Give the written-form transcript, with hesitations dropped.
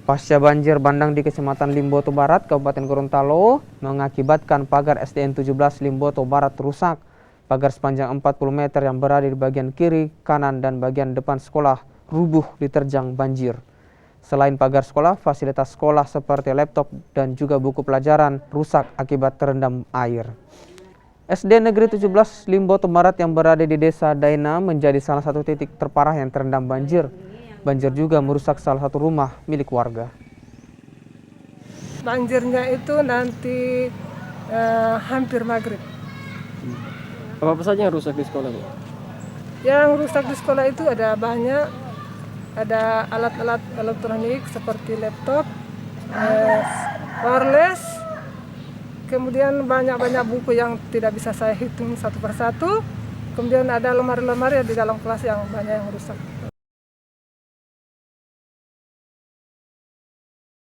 Pasca banjir bandang di Kecamatan Limboto Barat, Kabupaten Gorontalo, mengakibatkan pagar SDN 17 Limboto Barat rusak. Pagar sepanjang 40 meter yang berada di bagian kiri, kanan, dan bagian depan sekolah rubuh diterjang banjir. Selain pagar sekolah, fasilitas sekolah seperti laptop dan juga buku pelajaran rusak akibat terendam air. SD Negeri 17 Limboto Barat yang berada di Desa Daina menjadi salah satu titik terparah yang terendam banjir. Banjir juga merusak salah satu rumah milik warga. Banjirnya itu nanti hampir maghrib. Apa saja yang rusak di sekolah, Bu? Yang rusak di sekolah itu ada banyak, ada alat-alat elektronik seperti laptop, wireless, kemudian banyak buku yang tidak bisa saya hitung satu persatu, kemudian ada lemari-lemari di dalam kelas yang banyak yang rusak.